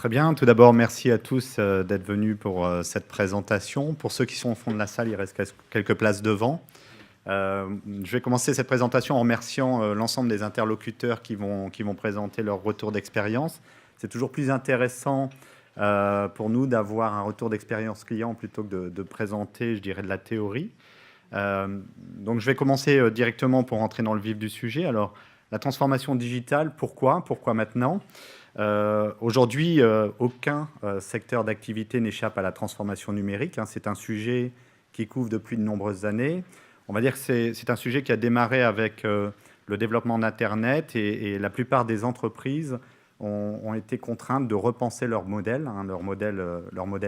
Très bien. Tout d'abord, merci à tous d'être venus pour cette présentation. Pour ceux qui sont au fond de la salle, il reste quelques places devant. Je vais commencer cette présentation en remerciant l'ensemble des interlocuteurs qui vont présenter leur retour d'expérience. C'est toujours plus intéressant pour nous d'avoir un retour d'expérience client plutôt que de présenter, je dirais, de la théorie. Donc, je vais commencer directement pour rentrer dans le vif du sujet. Alors, la transformation digitale, pourquoi maintenant ? Aujourd'hui, aucun secteur d'activité n'échappe à la transformation numérique. C'est un sujet qui couvre depuis de nombreuses années. On va dire que c'est un sujet qui a démarré avec le développement d'Internet et la plupart des entreprises ont été contraintes de repenser leur modèle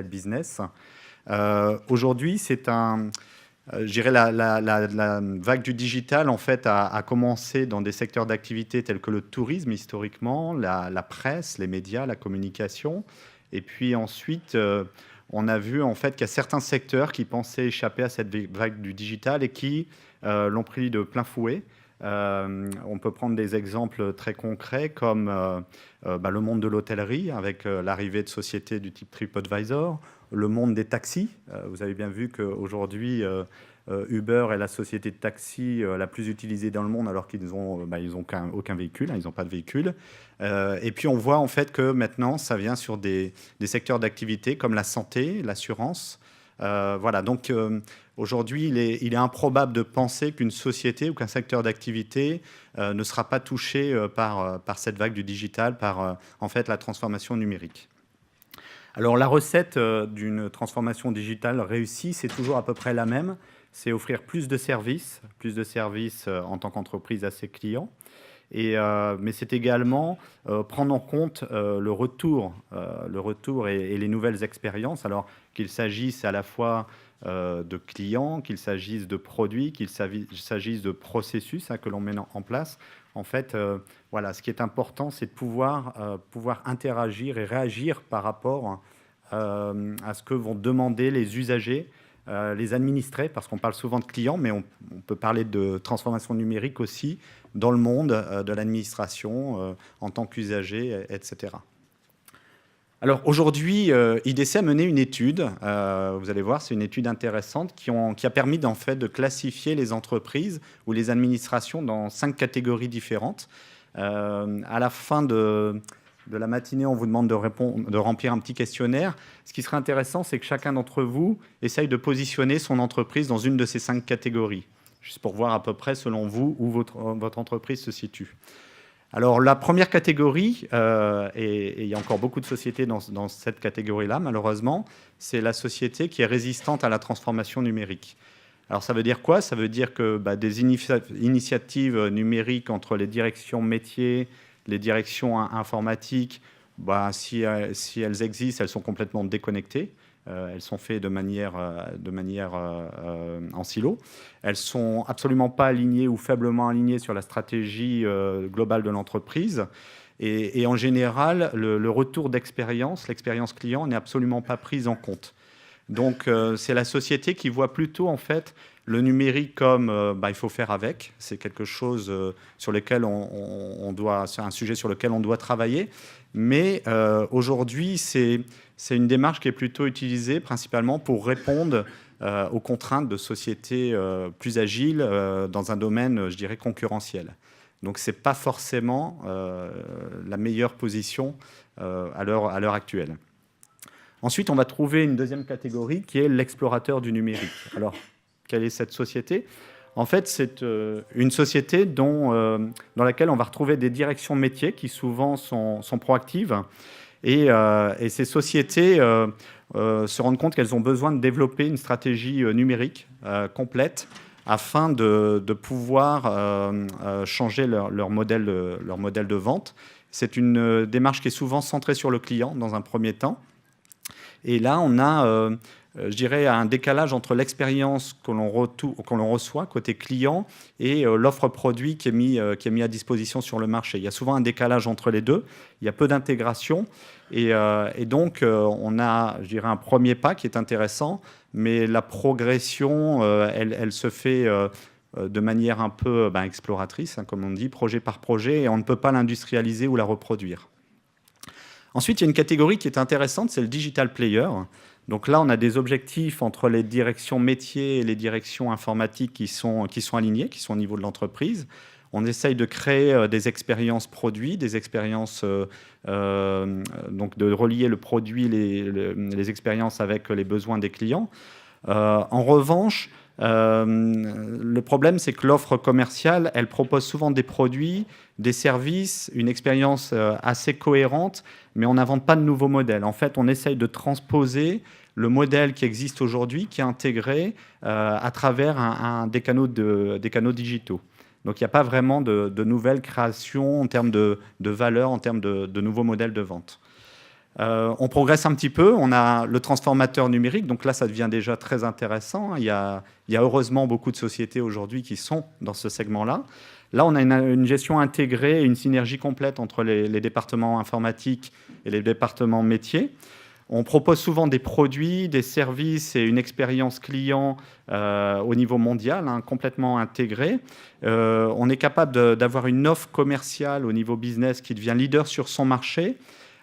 business. Aujourd'hui, je dirais la vague du digital en fait a commencé dans des secteurs d'activité tels que le tourisme historiquement, la presse, les médias, la communication. Et puis ensuite, on a vu en fait qu'il y a certains secteurs qui pensaient échapper à cette vague du digital et qui l'ont pris de plein fouet. On peut prendre des exemples très concrets comme le monde de l'hôtellerie avec l'arrivée de sociétés du type TripAdvisor, le monde des taxis. Vous avez bien vu qu'aujourd'hui, Uber est la société de taxi la plus utilisée dans le monde alors qu'ils n'ont aucun véhicule, ils n'ont pas de véhicule. Et puis on voit en fait que maintenant, ça vient sur des secteurs d'activité comme la santé, l'assurance. Voilà, donc aujourd'hui, il est improbable de penser qu'une société ou qu'un secteur d'activité ne sera pas touché par cette vague du digital, par en fait la transformation numérique. Alors la recette d'une transformation digitale réussie, c'est toujours à peu près la même. C'est offrir plus de services en tant qu'entreprise à ses clients. Mais c'est également prendre en compte le retour et les nouvelles expériences, alors qu'il s'agisse à la fois de clients, qu'il s'agisse de produits, qu'il s'agisse de processus que l'on met en place. En fait, voilà, ce qui est important, c'est de pouvoir interagir et réagir par rapport à ce que vont demander les usagers, les administrés, parce qu'on parle souvent de clients, mais on peut parler de transformation numérique aussi dans le monde de l'administration, en tant qu'usager, etc. Alors aujourd'hui, IDC a mené une étude, vous allez voir, c'est une étude intéressante qui a permis en fait de classifier les entreprises ou les administrations dans 5 catégories différentes. À la fin de la matinée, on vous demande de remplir un petit questionnaire. Ce qui serait intéressant, c'est que chacun d'entre vous essaye de positionner son entreprise dans une de ces 5 catégories, juste pour voir à peu près, selon vous, où votre entreprise se situe. Alors, la première catégorie, et il y a encore beaucoup de sociétés dans cette catégorie-là, malheureusement, c'est la société qui est résistante à la transformation numérique. Alors, ça veut dire quoi? Ça veut dire que des initiatives numériques entre les directions métiers, les directions informatiques, si elles existent, elles sont complètement déconnectées. Elles sont faites de manière en silo. Elles sont absolument pas alignées ou faiblement alignées sur la stratégie globale de l'entreprise. Et en général, le retour d'expérience, l'expérience client n'est absolument pas prise en compte. Donc, c'est la société qui voit plutôt en fait le numérique comme il faut faire avec. C'est quelque chose sur lequel c'est un sujet sur lequel on doit travailler. Mais aujourd'hui, c'est une démarche qui est plutôt utilisée principalement pour répondre aux contraintes de sociétés plus agiles dans un domaine, je dirais, concurrentiel. Donc, ce n'est pas forcément la meilleure position à l'heure actuelle. Ensuite, on va trouver une deuxième catégorie qui est l'explorateur du numérique. Alors, quelle est cette société? En fait, c'est une société dans laquelle on va retrouver des directions métiers qui souvent sont proactives. Et ces sociétés se rendent compte qu'elles ont besoin de développer une stratégie numérique complète afin de pouvoir changer leur modèle de vente. C'est une démarche qui est souvent centrée sur le client dans un premier temps. Et là, on a, je dirais, un décalage entre l'expérience que l'on reçoit côté client et l'offre produit qui est mis à disposition sur le marché. Il y a souvent un décalage entre les deux. Il y a peu d'intégration. Et donc, on a, je dirais, un premier pas qui est intéressant, mais la progression, elle se fait de manière un peu exploratrice, comme on dit, projet par projet, et on ne peut pas l'industrialiser ou la reproduire. Ensuite, il y a une catégorie qui est intéressante, c'est le digital player. Donc là, on a des objectifs entre les directions métiers et les directions informatiques qui sont alignés, qui sont au niveau de l'entreprise. On essaye de créer des expériences produits, des expériences, donc de relier le produit, les expériences avec les besoins des clients. En revanche, le problème, c'est que l'offre commerciale, elle propose souvent des produits, des services, une expérience assez cohérente, mais on n'invente pas de nouveaux modèles. En fait, on essaye de transposer le modèle qui existe aujourd'hui, qui est intégré à travers des canaux digitaux. Donc, il n'y a pas vraiment de nouvelles créations en termes de valeur, en termes de nouveaux modèles de vente. On progresse un petit peu, on a le transformateur numérique, donc là ça devient déjà très intéressant. Il y a heureusement beaucoup de sociétés aujourd'hui qui sont dans ce segment-là. Là on a une gestion intégrée, une synergie complète entre les départements informatiques et les départements métiers. On propose souvent des produits, des services et une expérience client au niveau mondial, complètement intégrée. On est capable d'avoir une offre commerciale au niveau business qui devient leader sur son marché.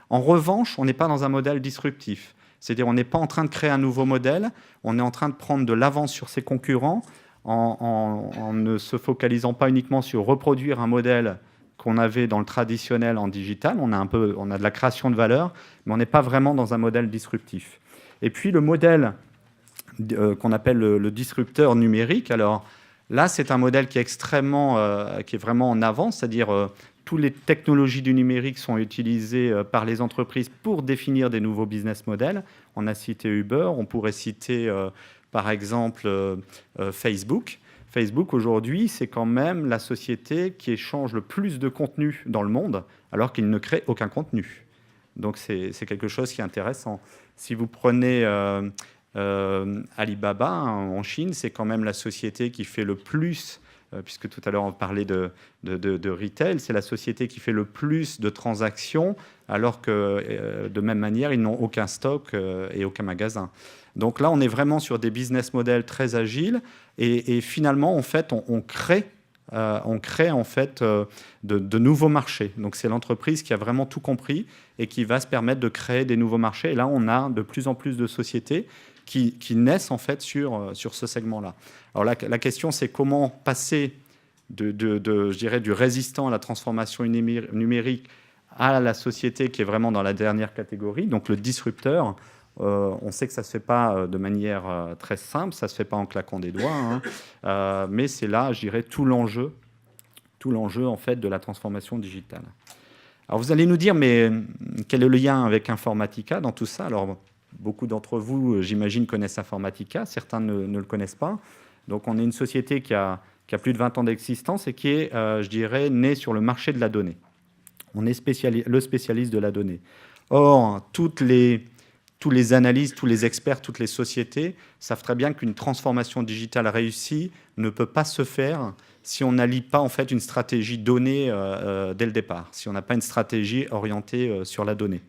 En revanche, on n'est pas dans un modèle disruptif. C'est-à-dire on n'est pas en train de créer un nouveau modèle, on est en train de prendre de l'avance sur ses concurrents en ne se focalisant pas uniquement sur reproduire un modèle qu'on avait dans le traditionnel en digital. On a de la création de valeur, mais on n'est pas vraiment dans un modèle disruptif. Et puis le modèle qu'on appelle le disrupteur numérique, alors là c'est un modèle qui est vraiment en avance, c'est-à-dire toutes les technologies du numérique sont utilisées par les entreprises pour définir des nouveaux business models. On a cité Uber, on pourrait citer par exemple Facebook. Facebook aujourd'hui, c'est quand même la société qui échange le plus de contenu dans le monde, alors qu'il ne crée aucun contenu. Donc c'est quelque chose qui est intéressant. Si vous prenez Alibaba en Chine, c'est quand même la société qui fait le plus, puisque tout à l'heure on parlait de retail, c'est la société qui fait le plus de transactions, alors que de même manière, ils n'ont aucun stock et aucun magasin. Donc là, on est vraiment sur des business models très agiles, et finalement, en fait, on crée en fait de nouveaux marchés. Donc c'est l'entreprise qui a vraiment tout compris et qui va se permettre de créer des nouveaux marchés. Et là, on a de plus en plus de sociétés qui naissent en fait sur ce segment-là. Alors la question, c'est comment passer je dirais, du résistant à la transformation numérique à la société qui est vraiment dans la dernière catégorie, donc le disrupteur. On sait que ça ne se fait pas de manière très simple, ça ne se fait pas en claquant des doigts, mais c'est là, je dirais, tout l'enjeu en fait de la transformation digitale. Alors vous allez nous dire, mais quel est le lien avec Informatica dans tout ça? Alors beaucoup d'entre vous, j'imagine, connaissent Informatica, certains ne le connaissent pas. Donc on est une société qui a plus de 20 ans d'existence et qui est, je dirais, née sur le marché de la donnée. On est le spécialiste de la donnée. Or, tous les analystes, tous les experts, toutes les sociétés savent très bien qu'une transformation digitale réussie ne peut pas se faire si on n'allie pas en fait une stratégie donnée dès le départ, si on n'a pas une stratégie orientée sur la donnée.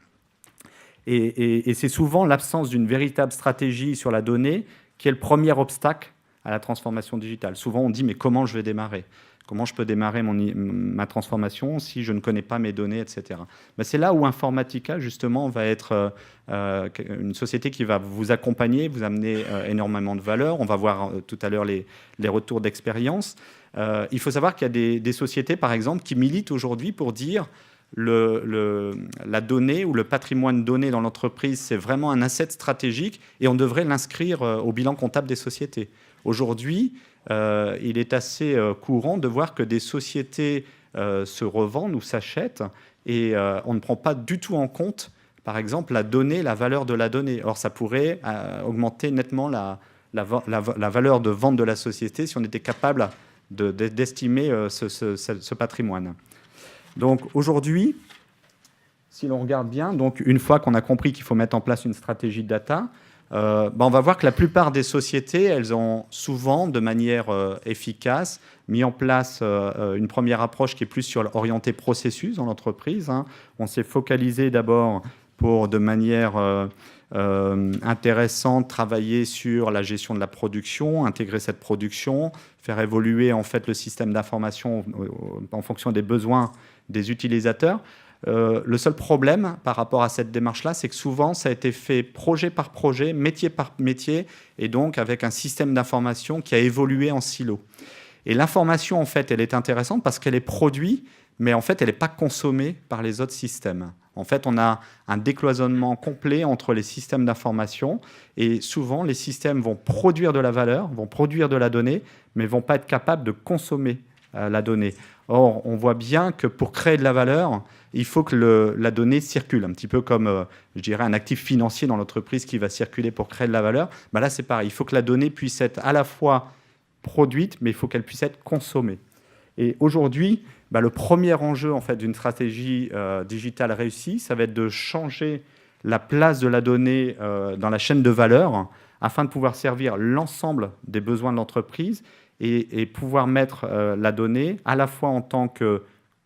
Et c'est souvent l'absence d'une véritable stratégie sur la donnée qui est le premier obstacle à la transformation digitale. Souvent, on dit, mais comment je vais démarrer ? Comment je peux démarrer ma transformation si je ne connais pas mes données, etc. Ben, c'est là où Informatica, justement, va être une société qui va vous accompagner, vous amener énormément de valeur. On va voir tout à l'heure les retours d'expérience. Il faut savoir qu'il y a des sociétés, par exemple, qui militent aujourd'hui pour dire la donnée ou le patrimoine donné dans l'entreprise, c'est vraiment un asset stratégique et on devrait l'inscrire au bilan comptable des sociétés. Aujourd'hui, il est assez courant de voir que des sociétés se revendent ou s'achètent et on ne prend pas du tout en compte, par exemple, la donnée, la valeur de la donnée. Or, ça pourrait augmenter nettement la valeur de vente de la société si on était capable d'estimer ce patrimoine. Donc aujourd'hui, si l'on regarde bien, donc une fois qu'on a compris qu'il faut mettre en place une stratégie de data, on va voir que la plupart des sociétés, elles ont souvent, de manière efficace, mis en place une première approche qui est plus orientée processus dans l'entreprise. On s'est focalisé d'abord pour, de manière intéressante, travailler sur la gestion de la production, intégrer cette production, faire évoluer en fait le système d'information en fonction des besoins des utilisateurs. Le seul problème par rapport à cette démarche-là, c'est que souvent, ça a été fait projet par projet, métier par métier, et donc avec un système d'information qui a évolué en silo. Et l'information, en fait, elle est intéressante parce qu'elle est produite, mais en fait, elle n'est pas consommée par les autres systèmes. En fait, on a un décloisonnement complet entre les systèmes d'information, et souvent, les systèmes vont produire de la valeur, vont produire de la donnée, mais ne vont pas être capables de consommer la donnée. Or, on voit bien que pour créer de la valeur, il faut que la donnée circule, un petit peu comme, je dirais, un actif financier dans l'entreprise qui va circuler pour créer de la valeur. Ben là, c'est pareil. Il faut que la donnée puisse être à la fois produite, mais il faut qu'elle puisse être consommée. Et aujourd'hui, le premier enjeu en fait, d'une stratégie digitale réussie, ça va être de changer la place de la donnée dans la chaîne de valeur afin de pouvoir servir l'ensemble des besoins de l'entreprise et pouvoir mettre la donnée à la fois en tant que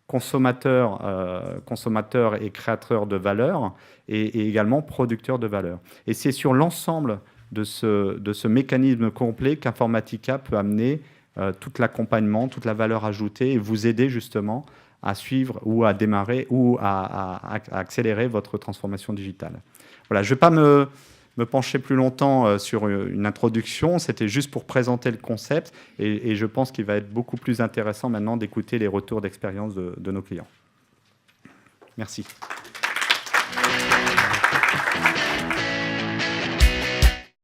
consommateur et créateur de valeur et également producteur de valeur. Et c'est sur l'ensemble de ce mécanisme complet qu'Informatica peut amener tout l'accompagnement, toute la valeur ajoutée et vous aider justement à suivre ou à démarrer ou à accélérer votre transformation digitale. Voilà, je ne vais pas me pencher plus longtemps sur une introduction, c'était juste pour présenter le concept et je pense qu'il va être beaucoup plus intéressant maintenant d'écouter les retours d'expérience de nos clients. Merci.